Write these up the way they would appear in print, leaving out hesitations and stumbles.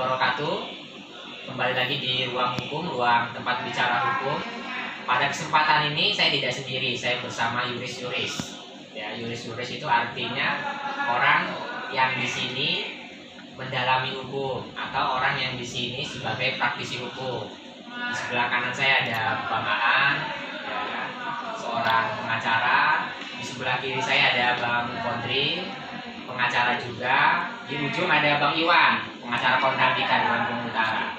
wabarakatuh. Kembali lagi di Ruang Hukum, ruang tempat bicara hukum. Pada kesempatan ini saya tidak sendiri, saya bersama yuris-yuris. Ya, yuris-yuris itu artinya orang yang di sini mendalami hukum atau orang yang di sini sebagai praktisi hukum. Di sebelah kanan saya ada Bang Aan, ya, seorang pengacara. Di sebelah kiri saya ada Bang Kondri, pengacara juga. Di ujung ada Bang Iwan, pengacara Kondantika di Lampung Utara.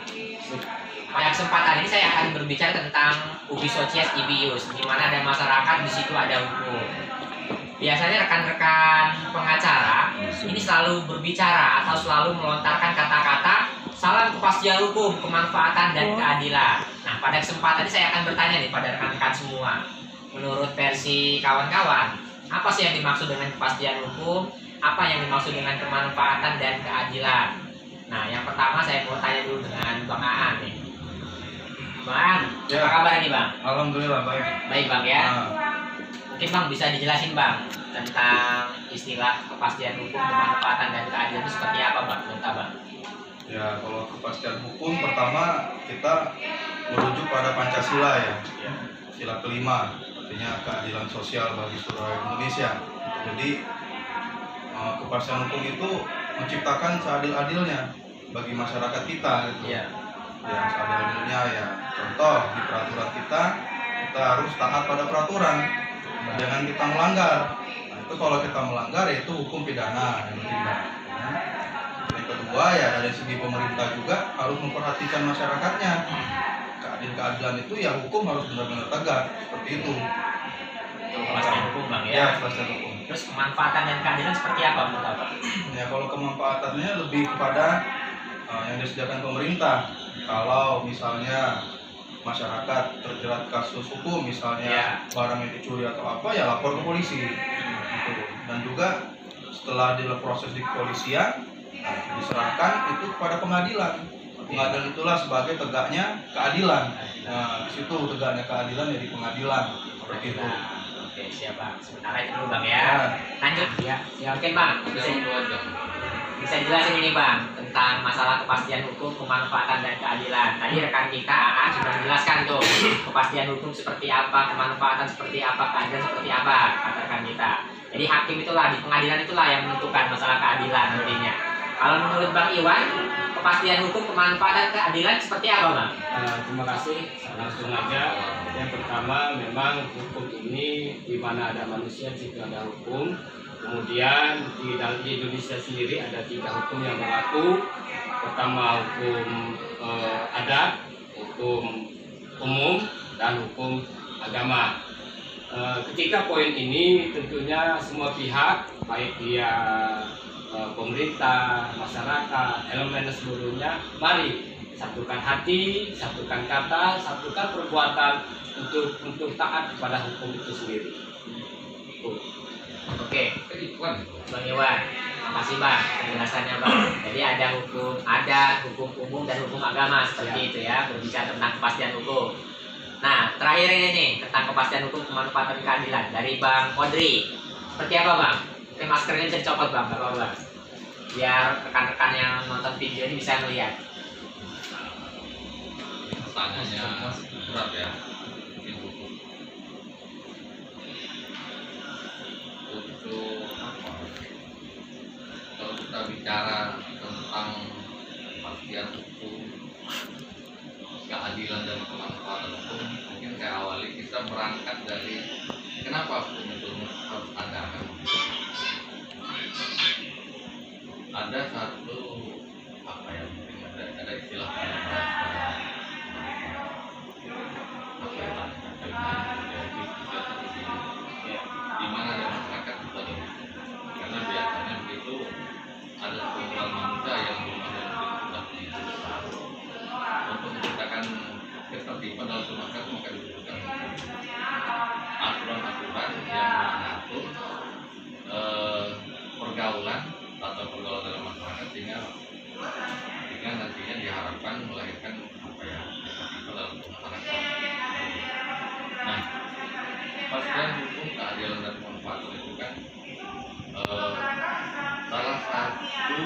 Pada kesempatan ini saya akan berbicara tentang ubi socies ibius, di mana ada masyarakat, di situ ada hukum. Biasanya rekan-rekan pengacara ini selalu berbicara atau selalu melontarkan kata-kata salam kepastian hukum, kemanfaatan dan keadilan. Nah, pada kesempatan ini saya akan bertanya nih pada rekan-rekan semua. Menurut versi kawan-kawan, apa sih yang dimaksud dengan kepastian hukum? Apa yang dimaksud dengan kemanfaatan dan keadilan? Nah, yang pertama saya mau tanya dulu dengan Bang Aan nih. Bang, ya. Apa kabar nih Bang? Alhamdulillah baik. Baik Bang ya. Mungkin Bang bisa dijelasin Bang tentang istilah kepastian hukum, kemanfaatan dan keadilan itu seperti apa Bang? Minta Bang. Ya, kalau kepastian hukum pertama kita merujuk pada Pancasila ya. Sila kelima, artinya keadilan sosial bagi seluruh Indonesia. Jadi kepastian hukum itu menciptakan seadil-adilnya bagi masyarakat kita gitu. Iya. Ya, seadil-adilnya ya. Contoh di peraturan kita harus taat pada peraturan. Jangan kita melanggar. Nah, itu kalau kita melanggar itu hukum pidana yang ditindak. Yang kedua ya dari segi pemerintah juga harus memperhatikan masyarakatnya. Keadilan itu ya hukum harus benar-benar tegak seperti itu. Kepastian hukum Bang ya. Ya, kepastian hukum. Terus kemanfaatan dan keadilan seperti apa menurut Bang? Ya kalau kemanfaatannya lebih kepada yang disediakan pemerintah. Kalau misalnya masyarakat terjerat kasus hukum, misalnya barang yang dicuri atau apa, ya lapor ke polisi. Gitu. Dan juga setelah diproses di kepolisian, diserahkan itu kepada pengadilan. Pengadilan itulah sebagai tegaknya keadilan. Nah, di situ tegaknya keadilan ya di pengadilan. Seperti itu. Oke, siap Bang. Sementara itu dulu Bang ya. Lanjut ya. Ya oke Bang. Bisa jelasin ini Bang tentang masalah kepastian hukum, kemanfaatan dan keadilan. Tadi rekan kita AA sudah menjelaskan tuh kepastian hukum seperti apa, kemanfaatan seperti apa, keadilan seperti apa kata rekan kita. Jadi hakim itulah di pengadilan itulah yang menentukan masalah keadilan nantinya. Kalau menurut Bang Iwan, kepastian hukum, kemanfaatan, keadilan seperti apa Bang? Terima kasih. Langsung aja. Yang pertama memang hukum ini di mana ada manusia di situ ada hukum. Kemudian di Indonesia sendiri ada 3 hukum yang berlaku. Pertama hukum adat, hukum umum, dan hukum agama. Ketika poin ini tentunya semua pihak, baik dia pemerintah, masyarakat, elemen seluruhnya, mari satukan hati, satukan kata, satukan perbuatan untuk taat kepada hukum itu sendiri. Oke, Bang Iwan, makasih Bang penjelasannya Bang. Jadi ada hukum adat, hukum umum dan hukum agama seperti itu ya, berbicara tentang kepastian hukum. Nah, terakhir ini nih tentang kepastian hukum, kemanfaatan, keadilan dari Bang Kodri. Seperti apa Bang? Oke, maskernya bisa dicopot Bang, nggak apa-apa. Biar rekan-rekan yang nonton video ini bisa melihat. Pertanyaannya berat ya. Untuk apa? Kalau kita bicara tentang kepastian hukum, keadilan dan kemanfaatan hukum, mungkin saya awali kita berangkat dari kenapa hukum itu harus ada. Ada satu apa ya? Mungkin ada istilah di mana ada masyarakat itu ada karena biasanya begitu ada sekumpulan manusia yang belum ada sudah dibutuhkan untuk menciptakan ketertiban dalam masyarakat maka dibutuhkan aturan-aturan yang mengatur pergaulan atau pergaulan dalam masyarakat sehingga nantinya diharapkan melahirkan apa ya ketertiban dalam masyarakat. Nah, kepastian hukum, keadilan dan kemanfaatan itu kan salah satu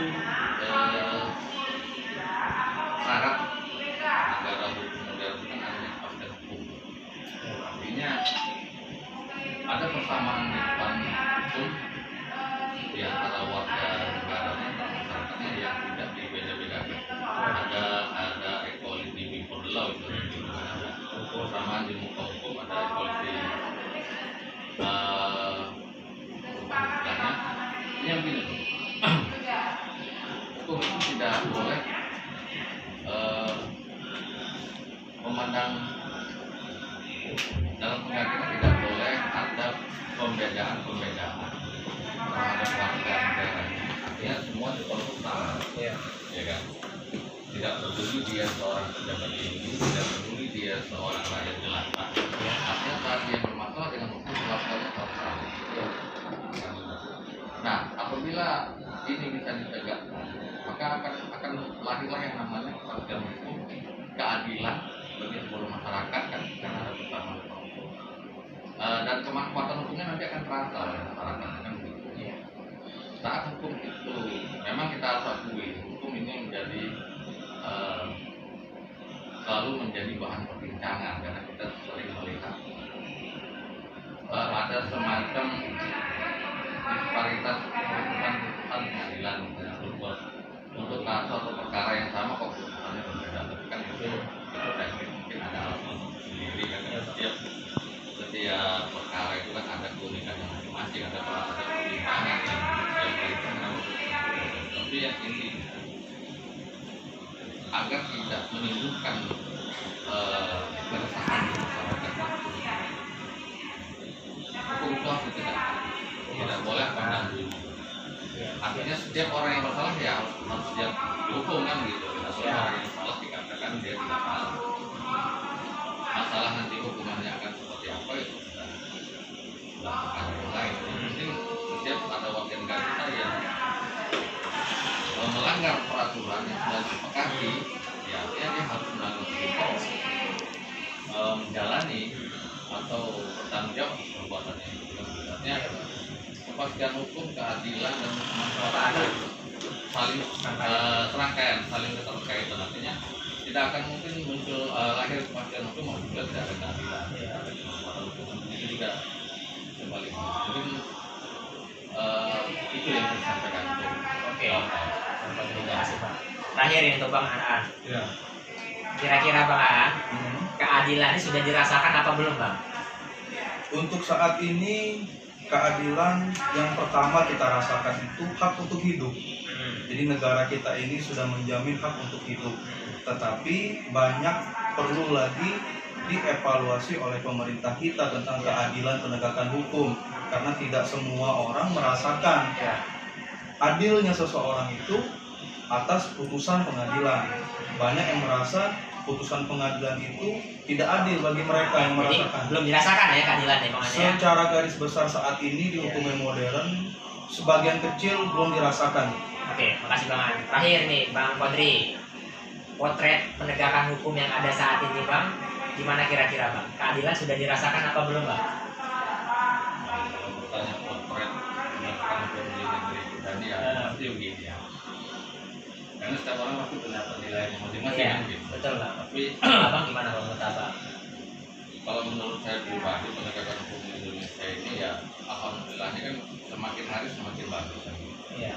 pandang dalam pengadilan tidak boleh ada pembedaan terhadap warga negara. Artinya semua diperlakukan sama, Iya. ya kan? Tidak peduli dia seorang pejabat tinggi, tidak peduli dia seorang rakyat jelata. Artinya saat dia bermasalah dengan hukum, perlakuannya harus sama. Nah, apabila ini bisa ditegakkan, maka akan lahirlah yang namanya kepastian hukum, keadilan bagi seluruh masyarakat kan, karena ada bersama hukum. Dan kemanfaatan hukumnya nanti akan terasa oleh masyarakat kan begitu. Iya. Saat hukum itu memang kita harus akui, hukum ini menjadi selalu menjadi bahan perbincangan karena kita sering melihat ada semacam disparitas putusan pengadilan untuk kasus atau perkara yang sama kok putusannya berbeda. Tapi kan itu teknis, mungkin ada alasan sendiri kan, setiap perkara itu kan ada keunikan yang masing-masing, ada perbincangan yang tapi yang ini agar tidak menimbulkan keresahan di masyarakat. Hukum itu harus tidak boleh pandang bulu. Artinya setiap orang yang bersalah ya harus siap dihukum kan gitu. Tidak boleh orang yang salah dikatakan dia tidak salah. Masalah nanti hukumannya akan seperti apa itu sudah perkara yang lain. Yang penting setiap ada warga negara kita yang melanggar peraturan yang sudah disepakati, ya artinya dia harus menjalani atau bertanggung jawab atas perbuatannya. Artinya kepastian hukum, keadilan dan kemanfaatan saling serangkaian, saling keterkaitan. Artinya tidak akan mungkin muncul lahir kepastian hukum maupun juga tidak ada keadilan. Itu juga sebaliknya. Mungkin itu yang saya sampaikan. Oke. Terima kasih, Bang. Terakhir yang untuk Bang Aan. Ya. Kira-kira Bang Aan, keadilan ini sudah dirasakan apa belum, Bang? Untuk saat ini keadilan yang pertama kita rasakan itu hak untuk hidup. Jadi negara kita ini sudah menjamin hak untuk hidup. Tetapi banyak perlu lagi dievaluasi oleh pemerintah kita tentang keadilan penegakan hukum, karena tidak semua orang merasakan adilnya seseorang itu atas putusan pengadilan. Banyak yang merasa putusan pengadilan itu tidak adil bagi mereka yang merasakan. Belum dirasakan ya keadilan ya, Bang Aan, ya? Secara garis besar saat ini di hukum yang modern, sebagian kecil belum dirasakan. Oke, makasih Bang Aan. Terakhir nih, Bang Kodri, potret penegakan hukum yang ada saat ini, Bang, gimana kira-kira, Bang? Keadilan sudah dirasakan apa belum, Bang? Kalau bertanya potret penegakan hukum di negeri kita ini ya pasti begini ya. Karena setiap orang pasti punya penilaian masing-masing kan gitu. Betul, Bang. Tapi Abang gimana, Bang, menurut Abang? kalau menurut saya pribadi penegakan hukum di Indonesia ini ya alhamdulillahnya kan semakin hari semakin bagus kan. Iya.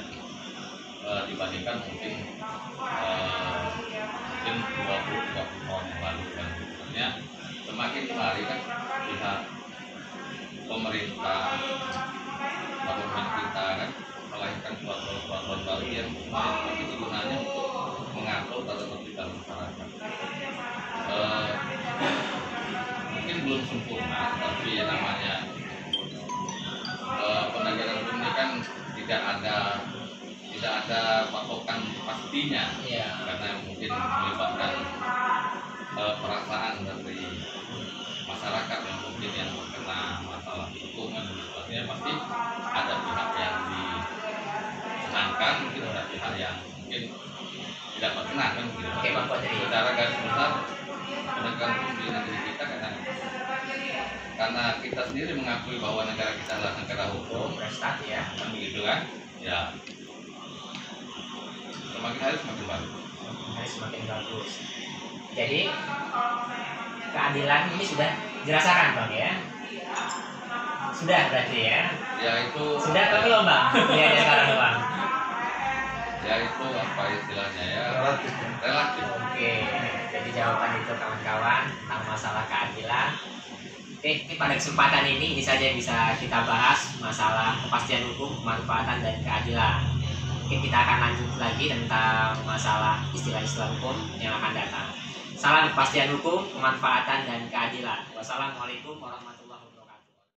Dibandingkan mungkin 20-30 tahun yang lalu kan. Artinya semakin hari kan pihak pemerintah parlemen kita kan melahirkan peraturan baru yang mungkin gunanya untuk mengatur tata tertib dalam masyarakat. Mungkin belum sempurna, tapi yang namanya penegakan hukum ini kan tidak ada patokan pastinya, karena mungkin melibatkan perasaan dari masyarakat yang mungkin yang terkena masalah hukuman. Artinya pasti ada pihak yang disenangkan, mungkin ada pihak yang mungkin tidak berkenan kan gitu. Oke, Bang Kodri. Secara garis besar penegakan hukum di negeri kita karena kita sendiri mengakui bahwa negara kita adalah negara hukum, Prestat ya. kan begitu kan? Ya. Semakin hari semakin bagus. Semakin bagus. Jadi keadilan ini sudah dirasakan, Bang, ya? Sudah berarti ya? Ya itu. Sudah atau belum, Bang? Iya, ya sekarang, Bang. Ya itu apa istilahnya ya? Relatif. Oke, jadi jawaban itu kawan-kawan tentang masalah keadilan. Oke, ini pada kesempatan ini saja yang bisa kita bahas masalah kepastian hukum, kemanfaatan dan keadilan. Mungkin kita akan lanjut lagi tentang masalah istilah-istilah hukum yang akan datang. Salam kepastian hukum, kemanfaatan dan keadilan. Wassalamualaikum warahmatullahi wabarakatuh.